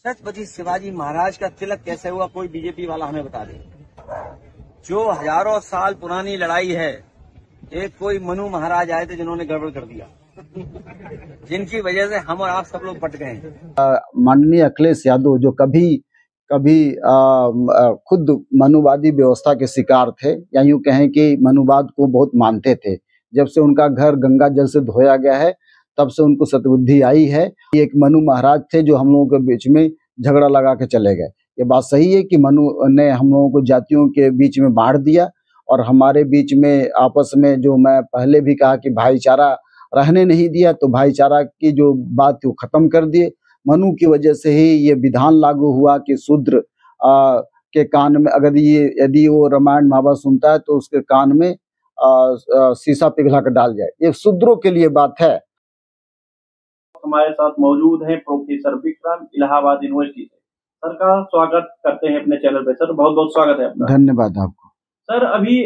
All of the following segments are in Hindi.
छत्रपति शिवाजी महाराज का तिलक कैसे हुआ, कोई बीजेपी वाला हमें बता दे। जो हजारों साल पुरानी लड़ाई है, एक कोई मनु महाराज आए थे जिन्होंने गड़बड़ कर दिया, जिनकी वजह से हम और आप सब लोग बट गए। माननीय अखिलेश यादव जो कभी कभी खुद मनुवादी व्यवस्था के शिकार थे, या यूं कहें कि मनुवाद को बहुत मानते थे। जब से उनका घर गंगा जल से धोया गया है, तब से उनको सद्बुद्धि आई है। एक मनु महाराज थे जो हम लोगों के बीच में झगड़ा लगा के चले गए। ये बात सही है कि मनु ने हम लोगों को जातियों के बीच में बांट दिया और हमारे बीच में आपस में, जो मैं पहले भी कहा कि भाईचारा रहने नहीं दिया, तो भाईचारा की जो बात थी वो खत्म कर दिए। मनु की वजह से ही ये विधान लागू हुआ कि शूद्र के कान में, अगर ये यदि वो रामायण महाभारत सुनता है तो उसके कान में शीशा पिघला कर डाल जाए। ये शूद्रों के लिए बात है। हमारे साथ मौजूद हैं प्रोफेसर विक्रम, इलाहाबाद यूनिवर्सिटी से। सर का स्वागत करते हैं अपने चैनल पे। सर बहुत बहुत स्वागत है आपका। धन्यवाद आपको। सर अभी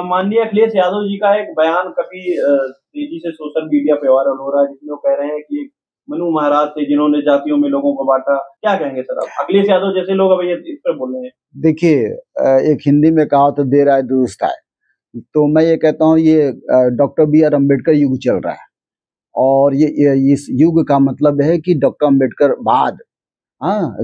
माननीय अखिलेश यादव जी का एक बयान काफी तेजी से सोशल मीडिया पे वायरल हो रहा है, जिसमें वो कह रहे हैं कि मनु महाराज थे जिन्होंने जातियों में लोगों को बांटा। क्या कहेंगे सर आप? अखिलेश यादव जैसे लोग अभी इस पर बोल रहे हैं। देखिए, एक हिंदी में कहा तो देर आए दुरुस्त आए। तो मैं ये कहता हूँ, ये डॉक्टर B.R. अम्बेडकर युग चल रहा है और ये इस युग का मतलब है कि डॉक्टर अम्बेडकर बाद,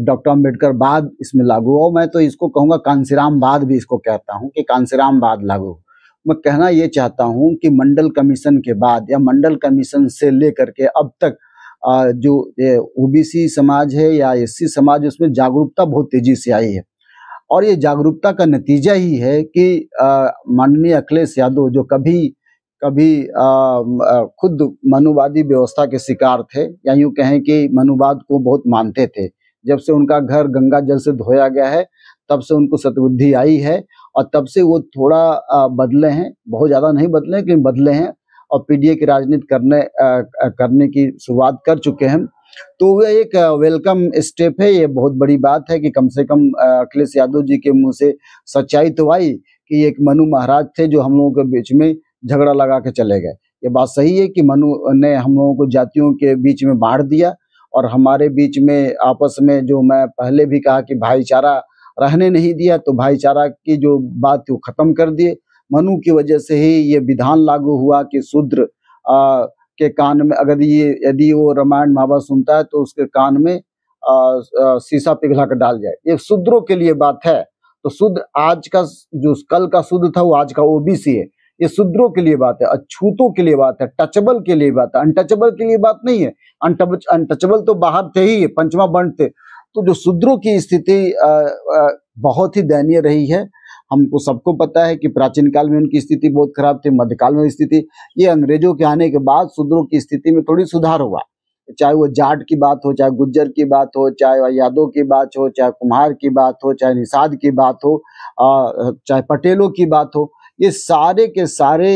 डॉक्टर अम्बेडकर बाद इसमें लागू हो। मैं तो इसको कहूँगा कांसीराम बाद भी इसको कहता हूँ कि कांसीराम बाद लागू हो। मैं कहना ये चाहता हूँ कि मंडल कमीशन के बाद या मंडल कमीशन से लेकर के अब तक जो OBC समाज है या SC समाज, उसमें जागरूकता बहुत तेजी से आई है और ये जागरूकता का नतीजा ही है कि माननीय अखिलेश यादव जो कभी कभी खुद मनुवादी व्यवस्था के शिकार थे, या यूं कहें कि मनुवाद को बहुत मानते थे। जब से उनका घर गंगा जल से धोया गया है, तब से उनको सद्बुद्धि आई है और तब से वो थोड़ा बदले हैं। बहुत ज़्यादा नहीं बदले, लेकिन बदले हैं और PDA की राजनीति करने की शुरुआत कर चुके हैं। तो वह एक वेलकम स्टेप है। ये बहुत बड़ी बात है कि कम से कम अखिलेश यादव जी के मुंह से सच्चाई तो आई कि एक मनु महाराज थे जो हम लोगों के बीच में झगड़ा लगा के चले गए। ये बात सही है कि मनु ने हम लोगों को जातियों के बीच में बांट दिया और हमारे बीच में आपस में, जो मैं पहले भी कहा कि भाईचारा रहने नहीं दिया, तो भाईचारा की जो बात थी वो खत्म कर दिए। मनु की वजह से ही ये विधान लागू हुआ कि शूद्र के कान में, अगर ये यदि वो रामायण महाभारत सुनता है तो उसके कान में शीशा पिघला कर डाल जाए। ये शूद्रों के लिए बात है। तो शूद्र आज का, जो कल का शूद्र था वो आज का OBC है। ये शूद्रों के लिए बात है, अछूतों के लिए बात है, टचेबल के लिए बात है, अनटचेबल के लिए बात नहीं है। अनटचेबल तो बाहर थे ही, पंचमा वर्ण थे। तो जो शूद्रों की स्थिति बहुत ही दयनीय रही है। हमको सबको पता है कि प्राचीन काल में उनकी स्थिति बहुत खराब थी, मध्यकाल में स्थिति, ये अंग्रेजों के आने के बाद शूद्रों की स्थिति में थोड़ी सुधार हुआ। चाहे वो जाट की बात हो, चाहे गुज्जर की बात हो, चाहे यादव की बात हो, चाहे कुम्हार की बात हो, चाहे निषाद की बात हो, चाहे पटेलों की बात हो, ये सारे के सारे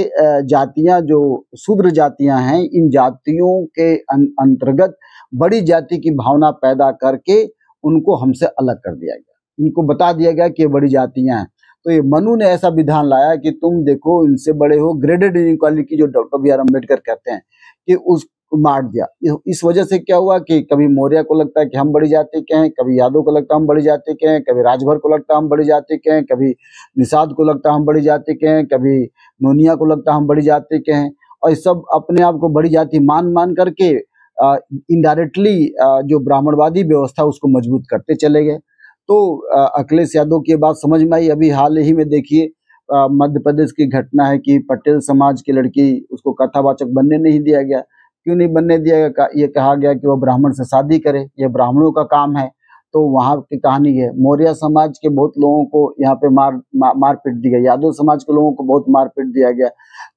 जातियां जो शूद्र जातियां हैं, इन जातियों के अंतर्गत बड़ी जाति की भावना पैदा करके उनको हमसे अलग कर दिया गया। इनको बता दिया गया कि ये बड़ी जातियां हैं। तो ये मनु ने ऐसा विधान लाया कि तुम देखो इनसे बड़े हो, ग्रेडेड इनइक्वालिटी जो डॉक्टर B.R. अम्बेडकर कहते हैं, कि उस मार दिया। इस वजह से क्या हुआ कि कभी मौर्य को लगता है कि हम बड़ी जाति के हैं, कभी यादव को लगता है हम बड़ी जाति के हैं, कभी राजभर को लगता है हम बड़ी जाति के हैं, कभी निषाद को लगता है हम बड़ी जाति के हैं, कभी नोनिया को लगता है हम बड़ी जाति के हैं। और ये सब अपने आप को बड़ी जाति मान करके इनडायरेक्टली जो ब्राह्मणवादी व्यवस्था उसको मजबूत करते चले गए। तो अखिलेश यादव की बात समझ में आई। अभी हाल ही में देखिए, मध्य प्रदेश की घटना है कि पटेल समाज की लड़की, उसको कथावाचक बनने नहीं दिया गया। क्यों नहीं बनने दिया गया? ये कहा गया कि वह ब्राह्मण से शादी करे, ये ब्राह्मणों का काम है। तो वहाँ की कहानी है। मौर्य समाज के बहुत लोगों को यहाँ पे मार पीट दी गई, यादव समाज के लोगों को बहुत मार पीट दिया गया।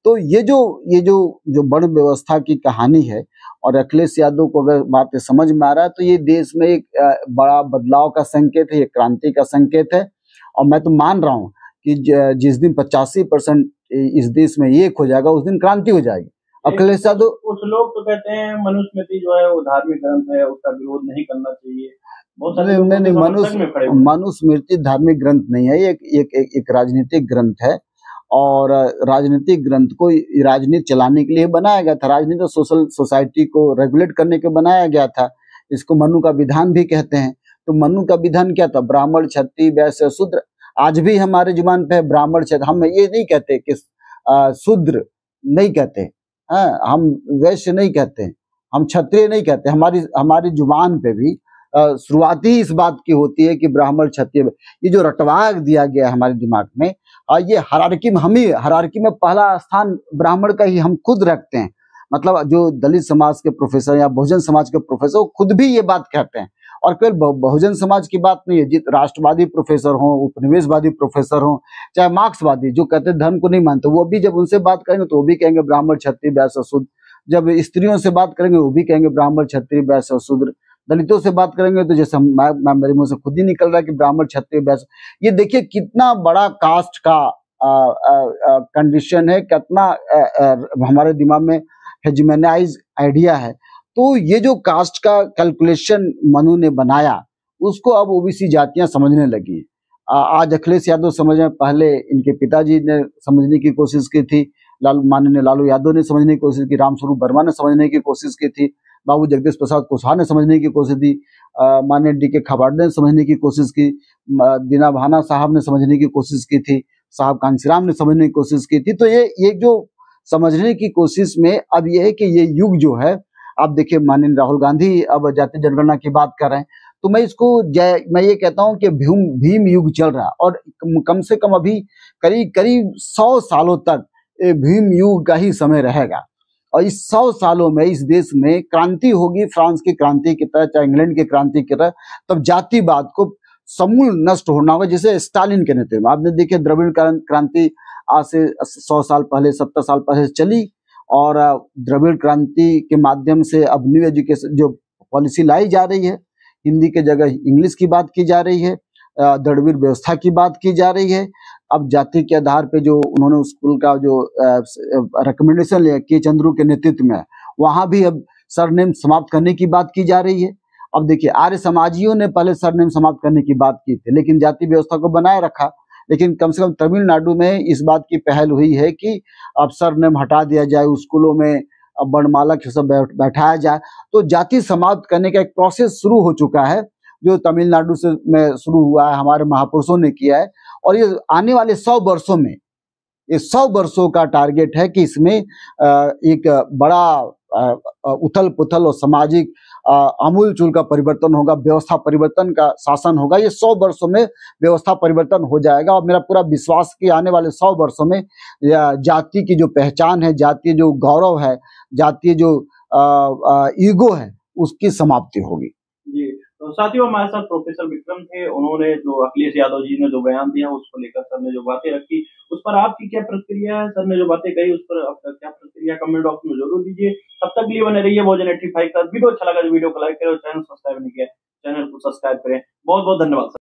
तो ये जो बड़ व्यवस्था की कहानी है, और अखिलेश यादव को अगर बात समझ में आ रहा है तो ये देश में एक बड़ा बदलाव का संकेत है, ये क्रांति का संकेत है। और मैं तो मान रहा हूँ कि जिस दिन 85% इस देश में एक हो जाएगा, उस दिन क्रांति हो जाएगी। अखिलेश यादव, कुछ लोग तो कहते हैं मनुस्मृति जो है वो धार्मिक ग्रंथ है, उसका विरोध नहीं करना चाहिए। नहीं, मनुस्मृति धार्मिक ग्रंथ नहीं है, एक राजनीतिक ग्रंथ है। और राजनीतिक ग्रंथ को राजनीति चलाने के लिए बनाया गया था। राजनीति तो सोशल सोसाइटी को रेगुलेट करने के बनाया गया था। इसको मनु का विधान भी कहते हैं। तो मनु का विधान क्या था? ब्राह्मण, क्षत्रिय, वैश्य, शूद्र। आज भी हमारे जुबान पे है ब्राह्मण, क्षत्रिय। हम ये नहीं कहते कि शूद्र नहीं कहते, हम वैश्य नहीं कहते, हम क्षत्रिय नहीं कहते। हमारी जुबान पे भी शुरुआती ही इस बात की होती है कि ब्राह्मण, क्षत्रिय। ये जो रटवा दिया गया है हमारे दिमाग में, ये हायरार्की में पहला स्थान ब्राह्मण का ही हम खुद रखते हैं। मतलब जो दलित समाज के प्रोफेसर या बहुजन समाज के प्रोफेसर, वो खुद भी ये बात कहते हैं। और केवल बहुजन समाज की बात नहीं है, जित राष्ट्रवादी प्रोफेसर हों, उपनिवेशवादी प्रोफेसर हों, चाहे मार्क्सवादी जो कहते हैं धर्म को नहीं मानते, वो भी जब उनसे बात करेंगे तो वो भी कहेंगे ब्राह्मण, क्षत्रिय, वैश्य, शूद्र। जब स्त्रियों से बात करेंगे वो भी कहेंगे ब्राह्मण, क्षत्रिय, वैश्य, शूद्र। दलितों से बात करेंगे तो जैसे मेरे मुंह से खुद ही निकल रहा है कि ब्राह्मण, क्षत्रिय, वैश्य। ये देखिए कितना बड़ा कास्ट का कंडीशन है, कितना हमारे दिमाग में हेजिमोनाइज आइडिया है। तो ये जो कास्ट का कैलकुलेशन मनु ने बनाया, उसको अब ओबीसी जातियां समझने लगी। आज अखिलेश यादव समझ में, पहले इनके पिताजी ने समझने की कोशिश की थी, माननीय लालू यादव ने समझने की कोशिश की, रामस्वरूप वर्मा ने समझने की कोशिश की थी, बाबू जगदीश प्रसाद कुशवाहा ने समझने की कोशिश की, माननीय डी.के. खाबाड़े ने समझने की कोशिश की, दीना भाना साहब ने समझने की कोशिश की थी, साहब कांशीराम ने समझने की कोशिश की थी। तो ये जो समझने की कोशिश में अब ये है कि ये युग जो है, आप देखिए माननीय राहुल गांधी अब जातीय जनगणना की बात कर रहे हैं, तो मैं ये कहता हूं कि भीम युग चल रहा है। और कम से कम अभी करीब 100 सालों तक भीम युग का ही समय रहेगा। और इस 100 सालों में इस देश में क्रांति होगी, फ्रांस की क्रांति की तरह, चाहे इंग्लैंड की क्रांति की तरह। तब जातिवाद को समूल नष्ट होना होगा, जैसे स्टालिन के नेतृत्व में। आपने देखिए द्रविड़ क्रांति आज से 100 साल पहले, 70 साल पहले चली, और द्रविड़ क्रांति के माध्यम से अब न्यू एजुकेशन जो पॉलिसी लाई जा रही है, हिंदी के जगह इंग्लिश की बात की जा रही है, द्रविड़ व्यवस्था की बात की जा रही है। अब जाति के आधार पे जो उन्होंने स्कूल का जो रिकमेंडेशन लिया के चंद्रू के नेतृत्व में, वहां भी अब सरनेम समाप्त करने की बात की जा रही है। अब देखिए आर्य समाजियों ने पहले सरनेम समाप्त करने की बात की थी, लेकिन जाति व्यवस्था को बनाए रखा। लेकिन कम से कम तमिलनाडु में इस बात की पहल हुई है कि अब सरनेम हटा दिया जाए, स्कूलों में अब वर्णमाला के सब बैठाया जाए। तो जाति समाप्त करने का एक प्रोसेस शुरू हो चुका है, जो तमिलनाडु से में शुरू हुआ है, हमारे महापुरुषों ने किया है। और ये आने वाले 100 वर्षों में, ये 100 वर्षों का टारगेट है कि इसमें एक बड़ा उथल पुथल और सामाजिक आमूलचूल का परिवर्तन होगा, व्यवस्था परिवर्तन का शासन होगा। ये 100 वर्षों में व्यवस्था परिवर्तन हो जाएगा। और मेरा पूरा विश्वास कि आने वाले 100 वर्षों में जाति की जो पहचान है, जातीय जो गौरव है, जातीय जो ईगो है, उसकी समाप्ति होगी। जी, तो साथियों हमारे साथ प्रोफेसर विक्रम थे। उन्होंने जो अखिलेश यादव जी ने जो बयान दिया उसको लेकर सर ने जो बातें रखी, उस पर आपकी क्या प्रतिक्रिया है? सर ने जो बातें कही उस पर आपका क्या प्रतिक्रिया, कमेंट बॉक्स में जरूर दीजिए। तब तक लिए बने रहिए भोजन 85 का। वीडियो अच्छा लगा तो वीडियो को लाइक करें, और चैनल सब्सक्राइब नहीं किया चैनल को सब्सक्राइब करें। बहुत बहुत धन्यवाद।